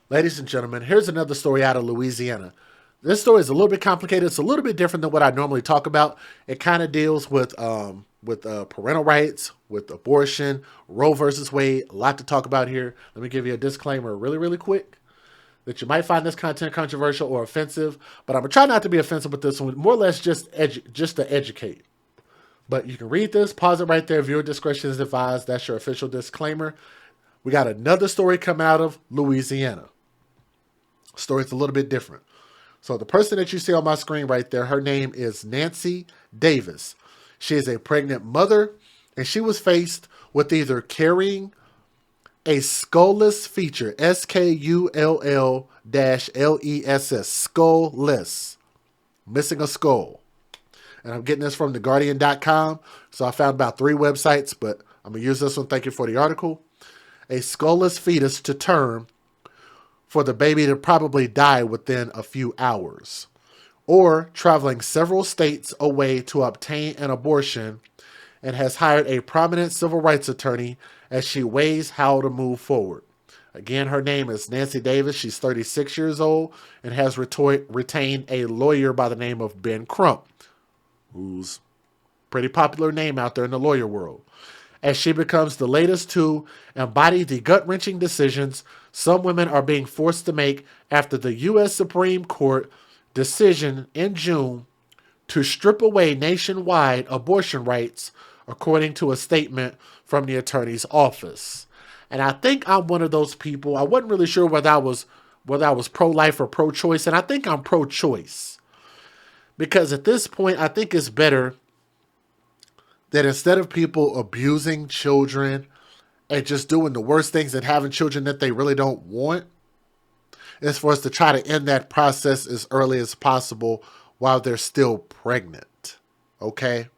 Ladies and gentlemen, here's another story out of Louisiana. This story is a little bit complicated. It's a little bit different than what I normally talk about. It kind of deals with parental rights, with abortion, Roe versus Wade. A lot to talk about here. Let me give you a disclaimer, really, really quick, that you might find this content controversial or offensive, but I'm gonna try not to be offensive with this one. More or less, just to educate. But you can read this, pause it right there. Viewer discretion is advised. That's your official disclaimer. We got another story coming out of Louisiana. Story's a little bit different. So the person that you see on my screen right there, her name is Nancy Davis. She is a pregnant mother, and she was faced with either carrying a skullless feature, SKULL-LESS, skullless, missing a skull. And I'm getting this from theguardian.com. So I found about 3 websites, but I'm going to use this one. Thank you for the article. A skullless fetus to term for the baby to probably die within a few hours, or traveling several states away to obtain an abortion, and has hired a prominent civil rights attorney as she weighs how to move forward. Again, her name is Nancy Davis. She's 36 years old and has retained a lawyer by the name of Ben Crump, who's a pretty popular name out there in the lawyer world, as she becomes the latest to embody the gut-wrenching decisions some women are being forced to make after the U.S. Supreme Court decision in June to strip away nationwide abortion rights, according to a statement from the attorney's office. And I think I'm one of those people. I wasn't really sure whether I was pro-life or pro-choice, and I think I'm pro-choice. Because at this point, I think it's better that instead of people abusing children and just doing the worst things and having children that they really don't want, is for us to try to end that process as early as possible while they're still pregnant. Okay?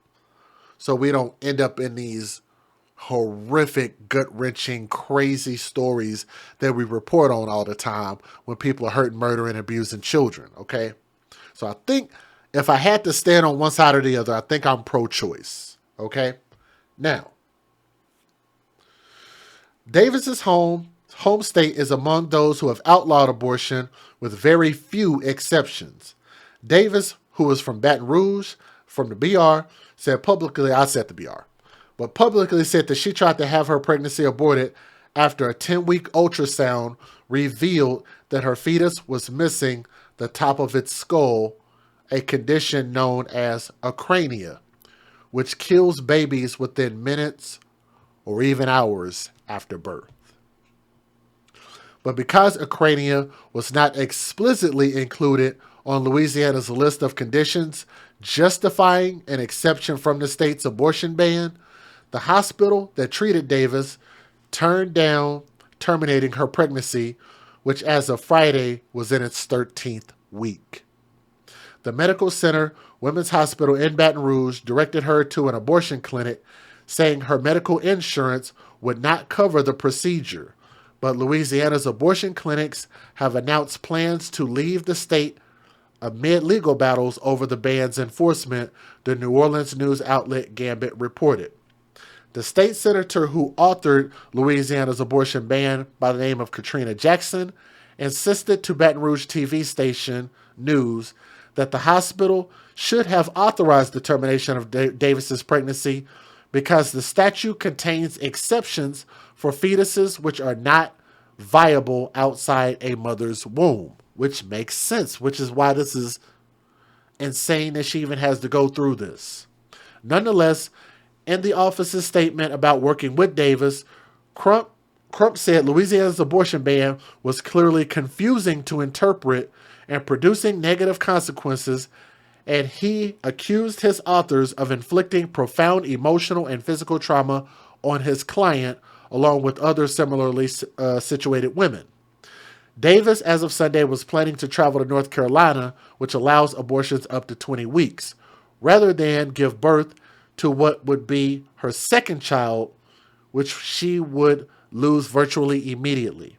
So we don't end up in these horrific, gut-wrenching, crazy stories that we report on all the time when people are hurting, murdering, and abusing children. Okay? So I think if I had to stand on one side or the other, I think I'm pro-choice. Okay? Now, Davis's home state is among those who have outlawed abortion, with very few exceptions. Davis, who is from Baton Rouge, from the BR, said publicly, I said the BR, but publicly said that she tried to have her pregnancy aborted after a 10-week ultrasound revealed that her fetus was missing the top of its skull, a condition known as acrania, which kills babies within minutes or even hours after birth. But because acrania was not explicitly included on Louisiana's list of conditions justifying an exception from the state's abortion ban, the hospital that treated Davis turned down terminating her pregnancy, which as of Friday was in its 13th week. The medical center, Women's Hospital in Baton Rouge, directed her to an abortion clinic, saying her medical insurance would not cover the procedure. But Louisiana's abortion clinics have announced plans to leave the state amid legal battles over the ban's enforcement, the New Orleans news outlet Gambit reported. The state senator who authored Louisiana's abortion ban, by the name of Katrina Jackson, insisted to Baton Rouge TV station News that the hospital should have authorized the termination of Davis's pregnancy because the statute contains exceptions for fetuses which are not viable outside a mother's womb, which makes sense, which is why this is insane that she even has to go through this. Nonetheless, in the office's statement about working with Davis, Crump said Louisiana's abortion ban was clearly confusing to interpret and producing negative consequences, and he accused his authors of inflicting profound emotional and physical trauma on his client, along with other similarly situated women. Davis, as of Sunday, was planning to travel to North Carolina, which allows abortions up to 20 weeks, rather than give birth to what would be her second child, which she would lose virtually immediately.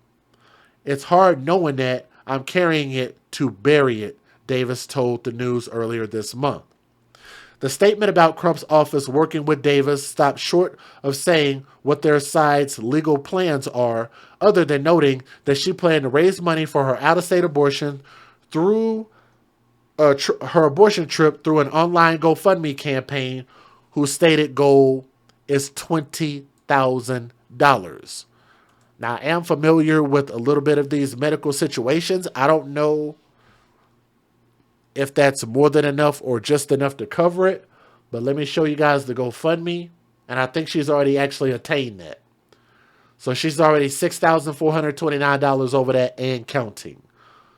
It's hard knowing that I'm carrying it to bury it, Davis told the news earlier this month. The statement about Crump's office working with Davis stopped short of saying what their side's legal plans are, other than noting that she planned to raise money for her out-of-state abortion through her abortion trip through an online GoFundMe campaign, whose stated goal is $20,000. Now, I am familiar with a little bit of these medical situations. I don't know if that's more than enough or just enough to cover it, but let me show you guys the GoFundMe, and I think she's already actually attained that. So she's already $6,429 over that and counting.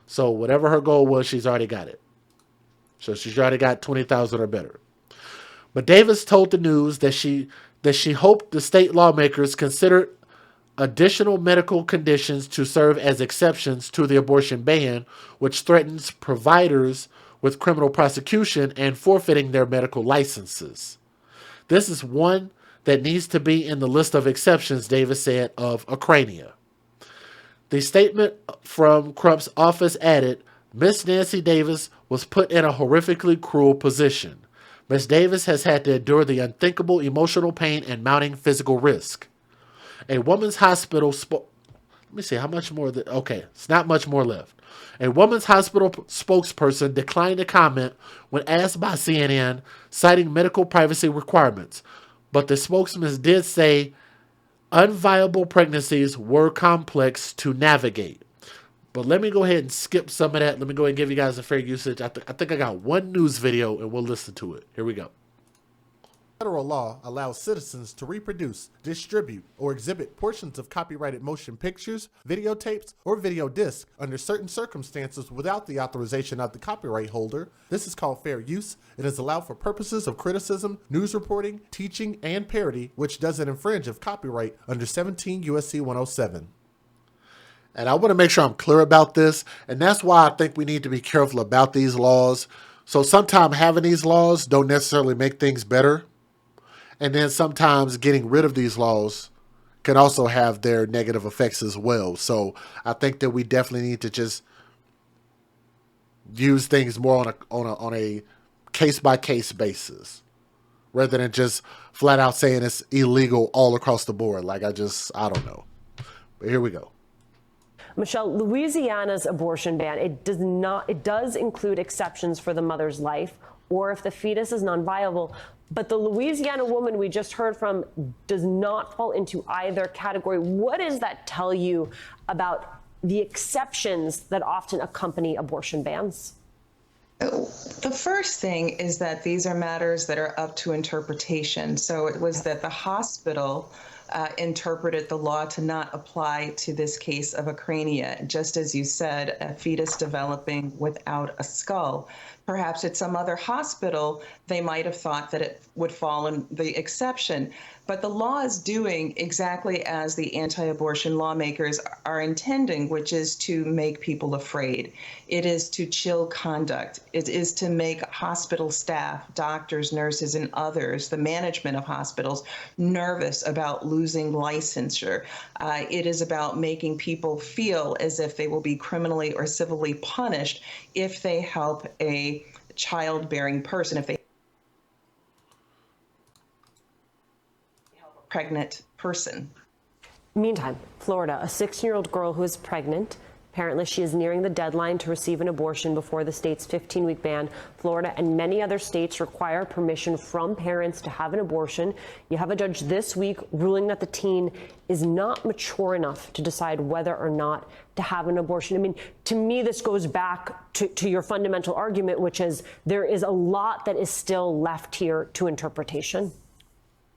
So whatever her goal was, she's already got it. So she's already got 20,000 or better. But Davis told the news that she hoped the state lawmakers considered additional medical conditions to serve as exceptions to the abortion ban, which threatens providers with criminal prosecution and forfeiting their medical licenses. This is one that needs to be in the list of exceptions, Davis said of Acrania. The statement from Crump's office added, Miss Nancy Davis was put in a horrifically cruel position. Miss Davis has had to endure the unthinkable emotional pain and mounting physical risk. A woman's hospital let me see how much more. Okay, it's not much more left. A woman's hospital spokesperson declined to comment when asked by CNN, citing medical privacy requirements. But the spokesman did say unviable pregnancies were complex to navigate. But let me go ahead and skip some of that. Let me go ahead and give you guys a fair usage. I think I got one news video and we'll listen to it. Here we go. Federal law allows citizens to reproduce, distribute, or exhibit portions of copyrighted motion pictures, videotapes, or video discs under certain circumstances without the authorization of the copyright holder. This is called fair use. It is allowed for purposes of criticism, news reporting, teaching, and parody, which doesn't infringe of copyright under 17 U.S.C. 107. And I want to make sure I'm clear about this, and that's why I think we need to be careful about these laws. So sometimes having these laws don't necessarily make things better. And then sometimes getting rid of these laws can also have their negative effects as well. So I think that we definitely need to just use things more on a case by case basis, rather than just flat out saying it's illegal all across the board. Like I don't know. But here we go. Michelle, Louisiana's abortion ban, it does include exceptions for the mother's life or if the fetus is non-viable. But the Louisiana woman we just heard from does not fall into either category. What does that tell you about the exceptions that often accompany abortion bans? The first thing is that these are matters that are up to interpretation. So it was that the hospital interpreted the law to not apply to this case of acrania. Just as you said, a fetus developing without a skull. Perhaps at some other hospital, they might have thought that it would fall in the exception. But the law is doing exactly as the anti-abortion lawmakers are intending, which is to make people afraid. It is to chill conduct. It is to make hospital staff, doctors, nurses, and others, the management of hospitals, nervous about losing licensure. It is about making people feel as if they will be criminally or civilly punished if they help a childbearing person, if they help a pregnant person. Meantime, Florida, a 16-year-old girl who is pregnant. Apparently, she is nearing the deadline to receive an abortion before the state's 15-week ban. Florida and many other states require permission from parents to have an abortion. You have a judge this week ruling that the teen is not mature enough to decide whether or not to have an abortion. I mean, to me, this goes back to your fundamental argument, which is there is a lot that is still left here to interpretation.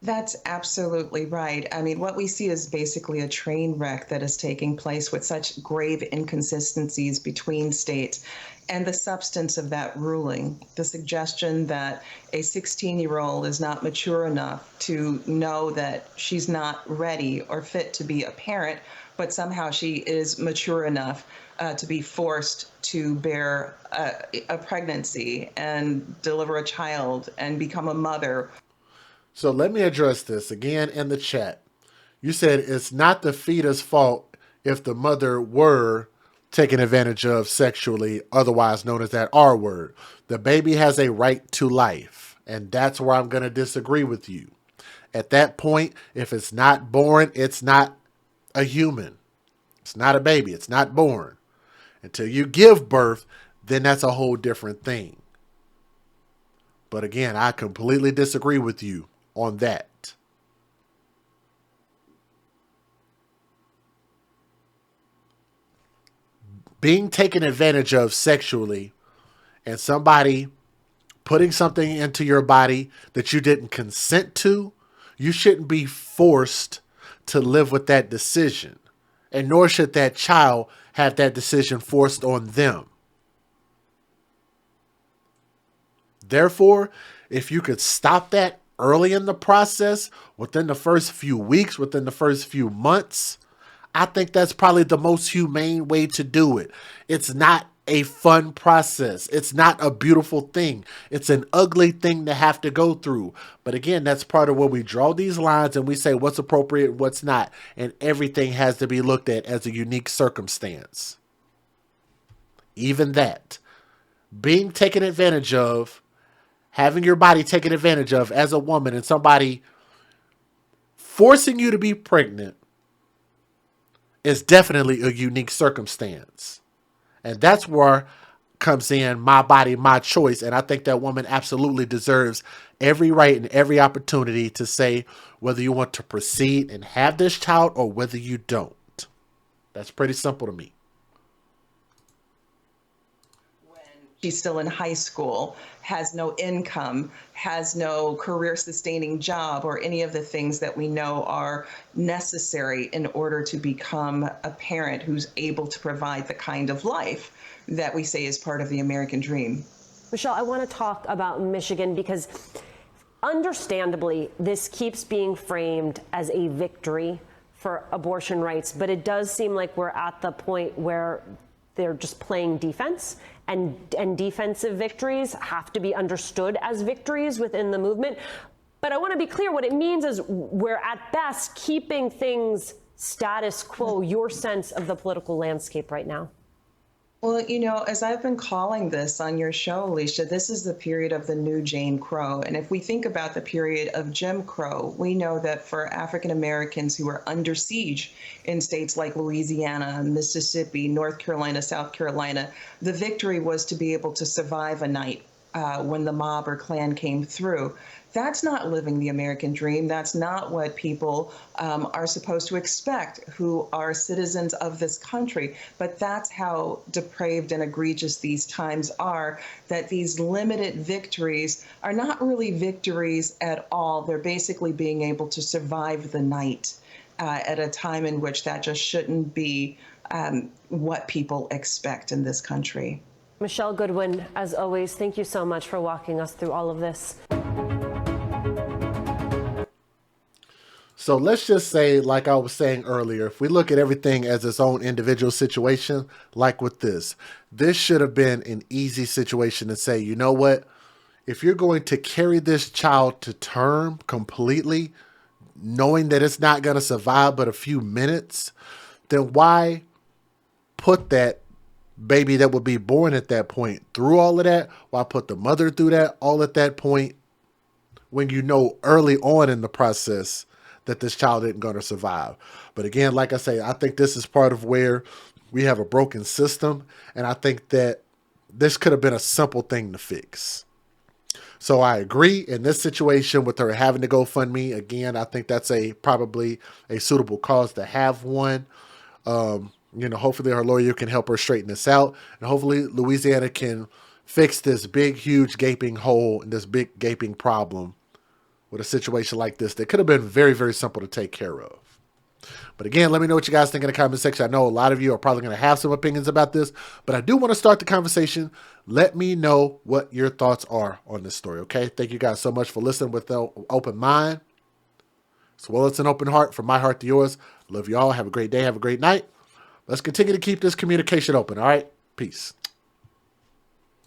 That's absolutely right. I mean, what we see is basically a train wreck that is taking place with such grave inconsistencies between states. And the substance of that ruling, the suggestion that a 16-year-old is not mature enough to know that she's not ready or fit to be a parent, but somehow she is mature enough to be forced to bear a pregnancy and deliver a child and become a mother. So let me address this again in the chat. You said it's not the fetus' fault if the mother were taken advantage of sexually, otherwise known as that R word. The baby has a right to life. And that's where I'm going to disagree with you. At that point, if it's not born, it's not a human. It's not a baby. It's not born. Until you give birth, then that's a whole different thing. But again, I completely disagree with you on that. Being taken advantage of sexually and somebody putting something into your body that you didn't consent to, you shouldn't be forced to live with that decision. And nor should that child have that decision forced on them. Therefore, if you could stop that early in the process, within the first few weeks, within the first few months, I think that's probably the most humane way to do it. It's not a fun process. It's not a beautiful thing. It's an ugly thing to have to go through. But again, that's part of where we draw these lines and we say what's appropriate and what's not. And everything has to be looked at as a unique circumstance. Even that. Being taken advantage of, having your body taken advantage of as a woman and somebody forcing you to be pregnant is definitely a unique circumstance. And that's where comes in my body, my choice. And I think that woman absolutely deserves every right and every opportunity to say whether you want to proceed and have this child or whether you don't. That's pretty simple to me. She's still in high school, has no income, has no career sustaining job, or any of the things that we know are necessary in order to become a parent who's able to provide the kind of life that we say is part of the American dream. Michelle, I want to talk about Michigan because understandably, this keeps being framed as a victory for abortion rights, but it does seem like we're at the point where they're just playing defense, and defensive victories have to be understood as victories within the movement. But I want to be clear, what it means is we're at best keeping things status quo. Your sense of the political landscape right now? Well, you know, as I've been calling this on your show, Alicia, this is the period of the new Jane Crow. And if we think about the period of Jim Crow, we know that for African Americans who were under siege in states like Louisiana, Mississippi, North Carolina, South Carolina, the victory was to be able to survive a night when the mob or Klan came through. That's not living the American dream. That's not what people are supposed to expect who are citizens of this country. But that's how depraved and egregious these times are, that these limited victories are not really victories at all. They're basically being able to survive the night at a time in which that just shouldn't be what people expect in this country. Michelle Goodwin, as always, thank you so much for walking us through all of this. So let's just say, like I was saying earlier, if we look at everything as its own individual situation, like with this should have been an easy situation to say, you know what? If you're going to carry this child to term completely, knowing that it's not going to survive but a few minutes, then why put that baby that would be born at that point through all of that? Why put the mother through that all at that point when you know early on in the process that this child isn't going to survive? But again, like I say, I think this is part of where we have a broken system. And I think that this could have been a simple thing to fix. So I agree in this situation with her having to GoFundMe. Again, I think that's probably a suitable cause to have one. Hopefully her lawyer can help her straighten this out. And hopefully Louisiana can fix this big, huge gaping hole and this big gaping problem with a situation like this that could have been very, very simple to take care of. But again, let me know what you guys think in the comment section. I know a lot of you are probably going to have some opinions about this, but I do want to start the conversation. Let me know what your thoughts are on this story, okay? Thank you guys so much for listening with an open mind, as well as an open heart, from my heart to yours. Love you all. Have a great day. Have a great night. Let's continue to keep this communication open, all right? Peace.